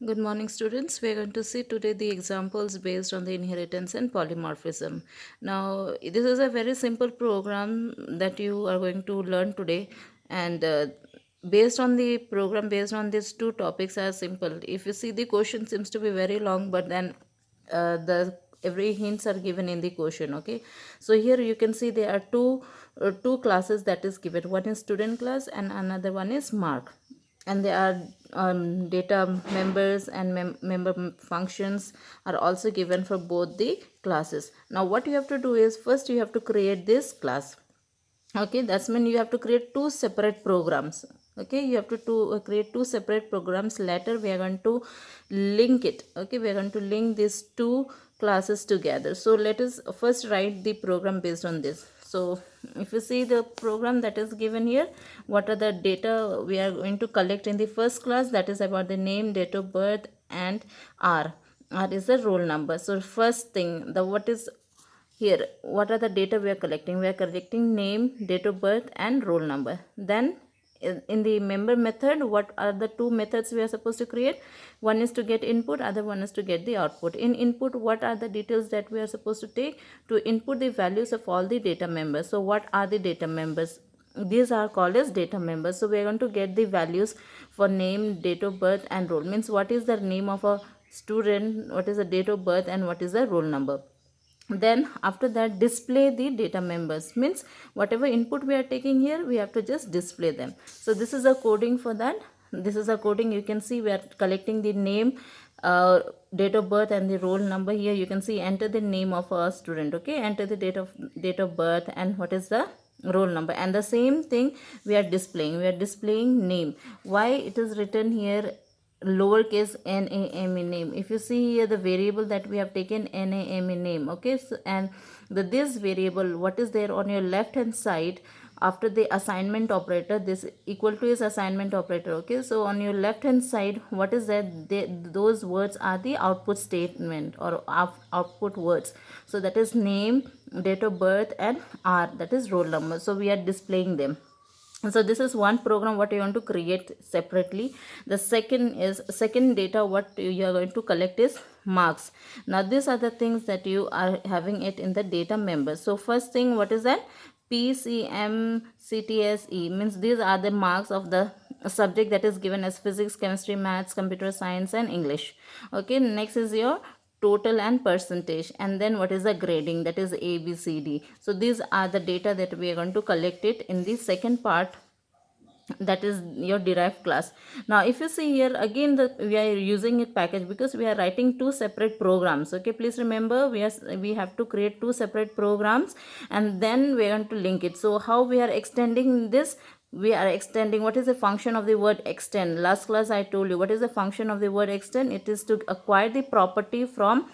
Good morning, students. We are going to see today the examples based on the inheritance and polymorphism. Now, this is a very simple program that you are going to learn today, and based on the program, based on these two topics, are simple. If you see, the question seems to be very long, but then the every hints are given in the question. Okay, so here you can see there are two classes that is given. One is student class, and another one is mark, and there are data members and member functions are also given for both the classes. Now what you have to do is, first you have to create this class. Okay, that's mean you have to create two separate programs. Okay, you have to create two separate programs. Later we are going to link it. Okay, we are going to link these two classes together. So let us first write the program based on this. So if you see the program that is given here, what are the data we are going to collect in the first class, that is about the name, date of birth, and r is the roll number. So first thing, the what is here, what are the data we are collecting? We are collecting name, date of birth, and roll number. Then in the member method, what are the two methods we are supposed to create? One is to get input, other one is to get the output. In input, what are the details that we are supposed to take? To input the values of all the data members. So what are the data members? These are called as data members. So we are going to get the values for name, date of birth, and roll. Means what is the name of a student, what is the date of birth, and what is the roll number. Then after that, display the data members. Means whatever input we are taking here, we have to just display them. So this is a coding for that. This is a coding. You can see we are collecting the name, date of birth, and the roll number. Here you can see enter the name of a student. Okay, enter the date of birth and what is the roll number. And the same thing we are displaying name. Why it is written here lowercase name in name? If you see here, the variable that we have taken name in name. Okay, so and this variable, what is there on your left hand side after the assignment operator, this equal to is assignment operator. Okay, so on your left hand side, what is that? Those words are the output statement or output words. So that is name, date of birth, and r, that is roll number. So we are displaying them. So this is one program what you want to create separately. The second data what you are going to collect is marks. Now these are the things that you are having it in the data members. So first thing, what is that? PCMCTSE means these are the marks of the subject that is given as physics, chemistry, maths, computer science, and English. Okay, next is your total and percentage, and then what is the grading, that is A, B, C, D. So these are the data that we are going to collect it in the second part, that is your derived class. Now if you see here again, we are using it package because we are writing two separate programs. Okay, please remember we have to create two separate programs and then we are going to link it. So how we are extending this? We are extending, what is the function of the word extend? Last class I told you what is the function of the word extend. It is to acquire the property from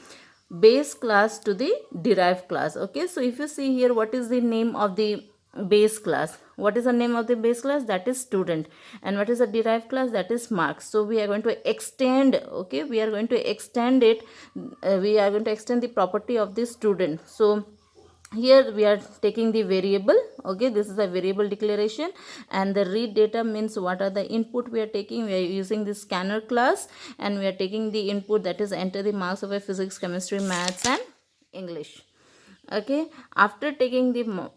base class to the derived class. Okay, so if you see here, what is the name of the base class? What is the name of the base class? That is student. And what is the derived class? That is marks. So we are going to extend. Okay, we are going to extend it. We are going to extend the property of the student. So here we are taking the variable. Okay, this is a variable declaration, and the read data means what are the input we are taking. We are using the scanner class and we are taking the input, that is enter the marks of a physics, chemistry, maths, and English. Okay, after taking the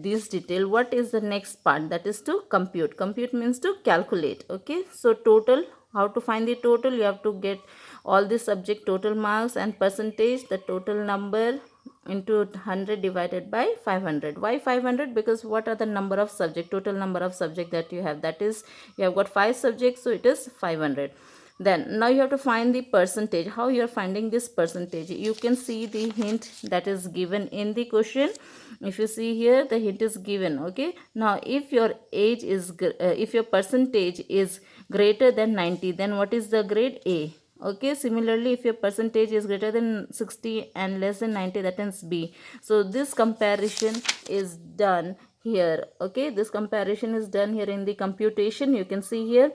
this detail, what is the next part? That is to compute means to calculate. Okay, so total, how to find the total? You have to get all the subject total marks and percentage, the total number into 100 divided by 500. Why 500? Because what are the number of subject, total number of subject that you have? That is, you have got 5 subjects, so it is 500. Then now you have to find the percentage. How you are finding this percentage? You can see the hint that is given in the question. If you see here, the hint is given. Okay, now if your age is if your percentage is greater than 90, then what is the grade? A. Okay, similarly if your percentage is greater than 60 and less than 90, that is B. So this comparison is done here. Okay, this comparison is done here in the computation. You can see here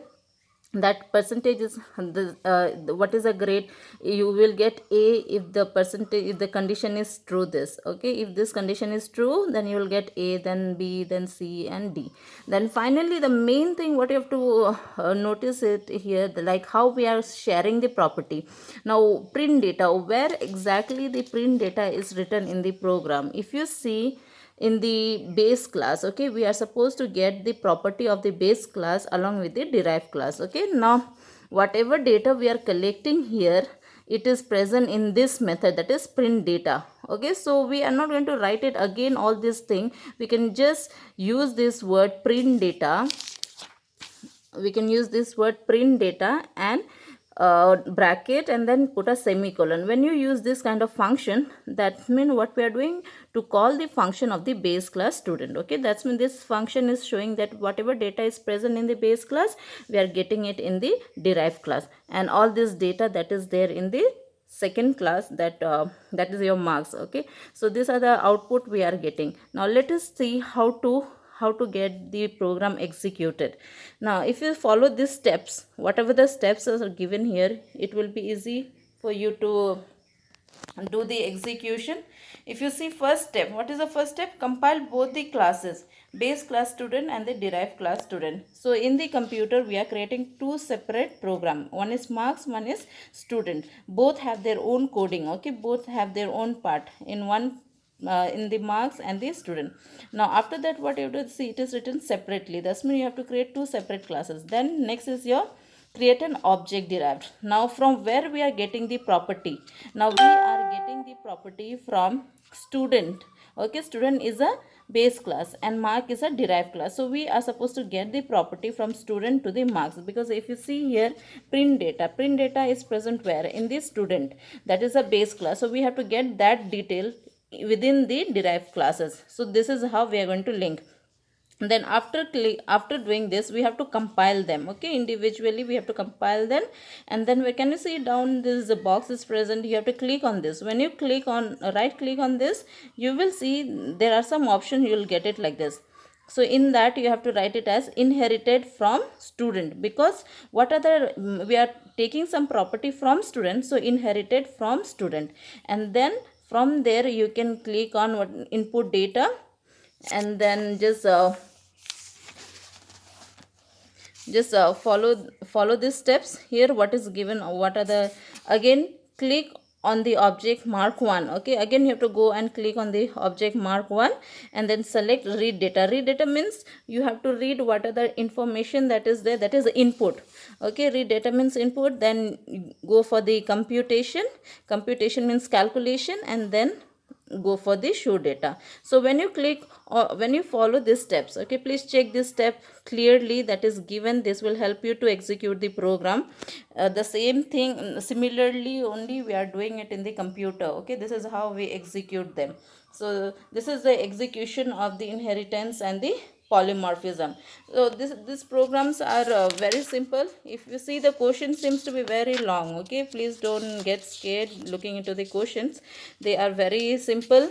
that percentage is what is a grade. You will get A if the percentage, if the condition is true, this, okay, if this condition is true, then you will get A, then B, then C, and D. Then finally the main thing what you have to notice it here, like how we are sharing the property. Now print data, where exactly the print data is written in the program. If you see in the base class, okay, we are supposed to get the property of the base class along with the derived class. Okay, now whatever data we are collecting here, it is present in this method, that is print data. Okay, so we are not going to write it again all this thing. We can just use this word print data. We can use this word print data and bracket and then put a semicolon. When you use this kind of function, that means what we are doing, to call the function of the base class student. Okay, that's mean this function is showing that whatever data is present in the base class, we are getting it in the derived class, and all this data that is there in the second class, that is your marks. Okay, so these are the output we are getting. Now let us see how to get the program executed. Now if you follow these steps, whatever the steps are given here, it will be easy for you to do the execution. If you see first step, what is the first step? Compile both the classes, base class student and the derived class student. So in the computer we are creating two separate program, one is marks, one is student. Both have their own coding. Okay, both have their own part in one, in the marks and the student. Now after that, what you have to see, it is written separately. That's mean you have to create two separate classes. Then next is your create an object derived. Now from where we are getting the property? Now we are getting the property from student. Okay, student is a base class and mark is a derived class. So we are supposed to get the property from student to the marks, because if you see here, print data is present where? In the student, that is a base class. So we have to get that detail within the derived classes. So this is how we are going to link. Then after doing this, we have to compile them. Okay, individually we have to compile them. And then we can, you see down this box is present, you have to click on this. When you click on, right click on this, you will see there are some options, you will get it like this. So in that you have to write it as inherited from student, because what are the, we are taking some property from student, so inherited from student. And then from there you can click on what, input data, and then just follow these steps here. What is given, what are the, again click on the object mark 1. Okay, again you have to go and click on the object mark 1, and then select read data. Read data means you have to read what are the information that is there, that is the input. Okay, read data means input. Then go for the computation means calculation, and then go for the show data. So when you click or when you follow these steps, okay, please check this step clearly that is given. This will help you to execute the program. The same thing similarly only we are doing it in the computer. Okay, this is how we execute them. So this is the execution of the inheritance and the polymorphism. So these programs are very simple. If you see, the question seems to be very long. Okay, please don't get scared looking into the questions. They are very simple.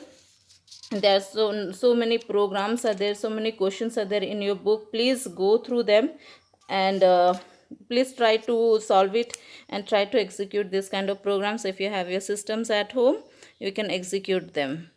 There are so many programs are there, so many questions are there in your book. Please go through them, and please try to solve it and try to execute this kind of programs. If you have your systems at home, you can execute them.